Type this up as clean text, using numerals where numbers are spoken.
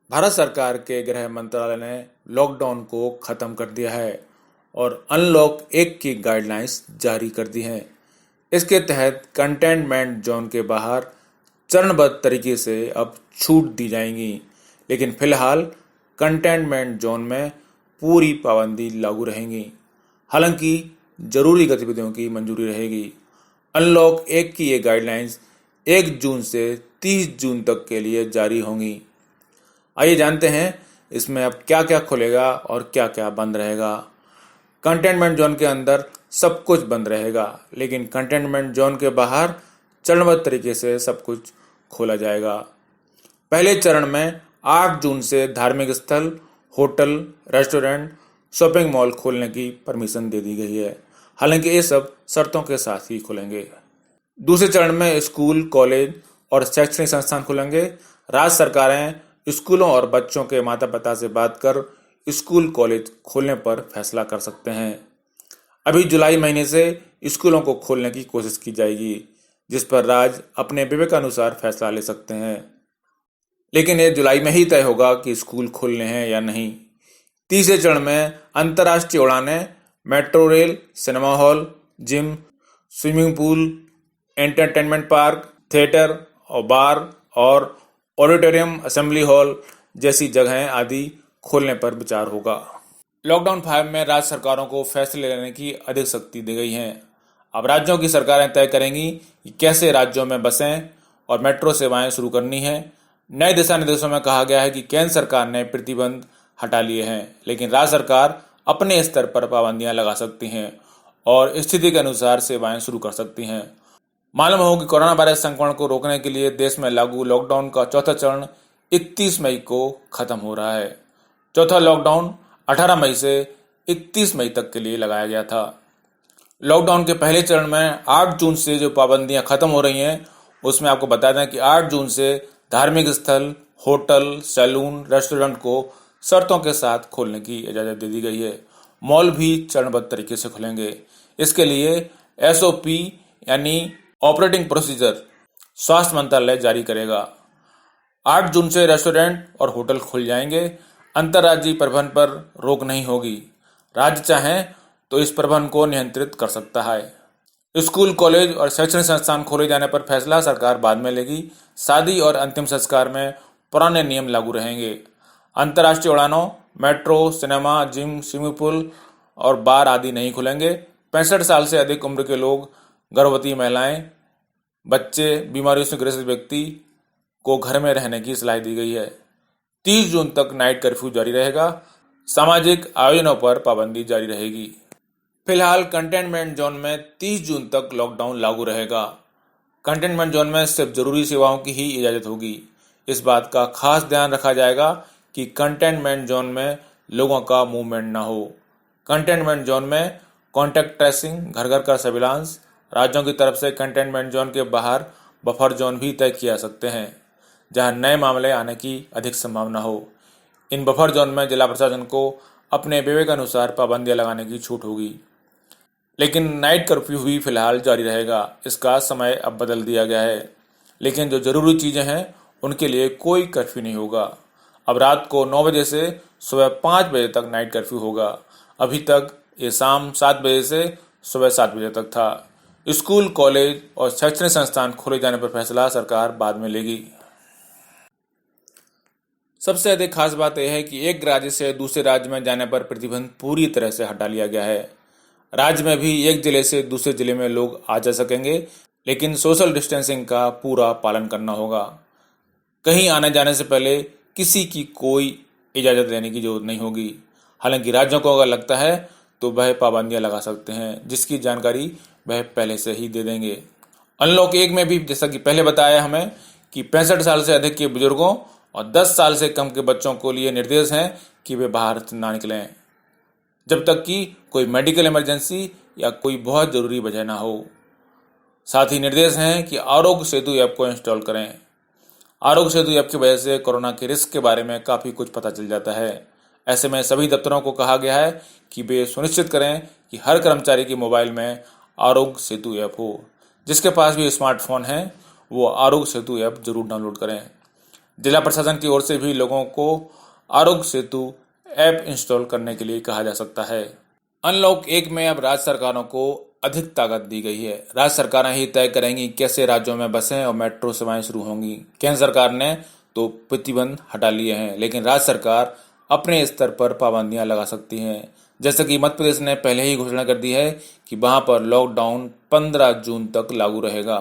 भारत सरकार के गृह मंत्रालय ने लॉकडाउन को खत्म कर दिया है और अनलॉक 1 की गाइडलाइंस जारी कर दी हैं। इसके तहत कंटेनमेंट जोन के बाहर चरणबद्ध तरीके से अब छूट दी जाएंगी, लेकिन फिलहाल कंटेनमेंट जोन में पूरी पाबंदी लागू रहेंगी। हालांकि जरूरी गतिविधियों की मंजूरी रहेगी। अनलॉक 1 की ये गाइडलाइंस 1 जून से 30 जून तक के लिए जारी होंगी। आइए जानते हैं इसमें अब क्या क्या खुलेगा और क्या क्या बंद रहेगा। कंटेनमेंट जोन के अंदर सब कुछ बंद रहेगा, लेकिन कंटेनमेंट जोन के बाहर चरणबद्ध तरीके से सब कुछ खोला जाएगा। पहले चरण में 8 जून से धार्मिक स्थल, होटल, रेस्टोरेंट, शॉपिंग मॉल खोलने की परमिशन दे दी गई है। हालांकि ये सब शर्तों के साथ ही खुलेंगे। दूसरे चरण में स्कूल, कॉलेज और शैक्षणिक संस्थान खुलेंगे। राज्य सरकारें स्कूलों और बच्चों के माता पिता से बात कर स्कूल, कॉलेज खोलने पर फैसला कर सकते हैं। अभी जुलाई महीने से स्कूलों को खोलने की कोशिश की जाएगी, जिस पर राज्य अपने विवेकानुसार फैसला ले सकते हैं। लेकिन ये जुलाई में ही तय होगा कि स्कूल खोलने हैं या नहीं। तीसरे चरण में अंतर्राष्ट्रीय उड़ानें, metro rail, cinema hall, gym, swimming pool, entertainment park, theatre और बार और ऑडिटोरियम, असेंबली हॉल जैसी जगहें आदि खोलने पर विचार होगा। लॉकडाउन 5 में राज्य सरकारों को फैसले लेने की अधिक शक्ति दी गई है। अब राज्यों की सरकारें तय करेंगी कि कैसे राज्यों में बसें और मेट्रो सेवाएं शुरू करनी है। नए दिशा निर्देशों में कहा गया है कि केंद्र सरकार ने प्रतिबंध हटा लिए हैं, लेकिन राज्य सरकार अपने स्तर पर पाबंदियां लगा सकती हैं और स्थिति के अनुसार सेवाएं शुरू कर सकती हैं। मालूम हो कि कोरोना वायरस संक्रमण को रोकने के लिए देश में लागू लॉकडाउन का चौथा चरण 31 मई को खत्म हो रहा है। चौथा लॉकडाउन 18 मई से 31 मई तक के लिए लगाया गया था। लॉकडाउन के पहले चरण में 8 जून से जो पाबंदियां खत्म हो रही हैं, उसमें आपको बता दें कि 8 जून से धार्मिक स्थल, होटल, सैलून, रेस्टोरेंट को शर्तों के साथ खोलने की इजाज़त दे दी गई है। मॉल भी चरणबद्ध तरीके से खुलेंगे। इसके लिए SOP यानी ऑपरेटिंग प्रोसीजर स्वास्थ्य मंत्रालय जारी करेगा। 8 जून से रेस्टोरेंट और होटल खुल जाएंगे। अंतर्राज्यीय परिवहन पर रोक नहीं होगी। राज्य चाहें तो इस परिवहन को नियंत्रित कर सकता है। स्कूल, कॉलेज और शैक्षणिक संस्थान खोले जाने पर फैसला सरकार बाद में लेगी। शादी और अंतिम संस्कार में पुराने नियम लागू रहेंगे। अंतर्राष्ट्रीय उड़ानों, metro, cinema, gym, swimming pool और बार आदि नहीं खुलेंगे। 65 साल से अधिक उम्र के लोग, गर्भवती महिलाएं, बच्चे, बीमारियों से ग्रसित व्यक्ति को घर में रहने की सलाह दी गई है। 30 जून तक नाइट कर्फ्यू जारी रहेगा। सामाजिक आयोजनों पर पाबंदी जारी रहेगी। फिलहाल कंटेनमेंट जोन में 30 जून तक लॉकडाउन लागू रहेगा। कंटेनमेंट जोन में सिर्फ जरूरी सेवाओं की ही इजाजत होगी। इस बात का खास ध्यान रखा जाएगा कि कंटेनमेंट जोन में लोगों का मूवमेंट ना हो। कंटेनमेंट जोन में कॉन्टैक्ट ट्रेसिंग, घर घर का सर्विलांस, राज्यों की तरफ से कंटेनमेंट जोन के बाहर बफर जोन भी तय किया जा सकते हैं, जहां नए मामले आने की अधिक संभावना हो। इन बफर जोन में जिला प्रशासन को अपने विवेकानुसार पाबंदियां लगाने की छूट होगी। लेकिन नाइट कर्फ्यू भी फिलहाल जारी रहेगा। इसका समय अब बदल दिया गया है, लेकिन जो जरूरी चीजें हैं उनके लिए कोई कर्फ्यू नहीं होगा। अब रात को 9 बजे से सुबह 5 बजे तक नाइट कर्फ्यू होगा। अभी तक ये शाम 7 बजे से सुबह 7 बजे तक था। स्कूल, कॉलेज और शैक्षणिक संस्थान खोले जाने पर फैसला सरकार बाद में लेगी। सबसे अधिक खास बात यह है कि एक राज्य से दूसरे राज्य में जाने पर प्रतिबंध पूरी तरह से हटा लिया गया है। राज्य में भी एक जिले से दूसरे जिले में लोग आ जा सकेंगे, लेकिन सोशल डिस्टेंसिंग का पूरा पालन करना होगा। कहीं आने जाने से पहले किसी की कोई इजाज़त लेने की जरूरत नहीं होगी। हालांकि राज्यों को अगर लगता है तो वह पाबंदियां लगा सकते हैं, जिसकी जानकारी वह पहले से ही दे देंगे। अनलॉक 1 में भी जैसा कि पहले बताया हमें कि 65 साल से अधिक के बुजुर्गों और 10 साल से कम के बच्चों को लिए निर्देश हैं कि वे बाहर ना निकलें, जब तक कि कोई मेडिकल इमरजेंसी या कोई बहुत ज़रूरी वजह ना हो। साथ ही निर्देश हैं कि आरोग्य सेतु ऐप को इंस्टॉल करें। आरोग्य सेतु ऐप की वजह से कोरोना के रिस्क के बारे में काफ़ी कुछ पता चल जाता है। ऐसे में सभी दफ्तरों को कहा गया है कि वे सुनिश्चित करें कि हर कर्मचारी के मोबाइल में आरोग्य सेतु ऐप हो। जिसके पास भी स्मार्टफोन है वो आरोग्य सेतु ऐप जरूर डाउनलोड करें। जिला प्रशासन की ओर से भी लोगों को आरोग्य सेतु ऐप इंस्टॉल करने के लिए कहा जा सकता है। अनलॉक 1 में अब राज्य सरकारों को अधिक ताकत दी गई है। राज्य सरकारें ही तय करेंगी कैसे राज्यों में बसें और मेट्रो सेवाएं शुरू होंगी। केंद्र सरकार ने तो प्रतिबंध हटा लिए हैं, लेकिन राज्य सरकार अपने स्तर पर पाबंदियां लगा सकती हैं। जैसे कि मध्य प्रदेश ने पहले ही घोषणा कर दी है कि वहां पर लॉकडाउन 15 जून तक लागू रहेगा।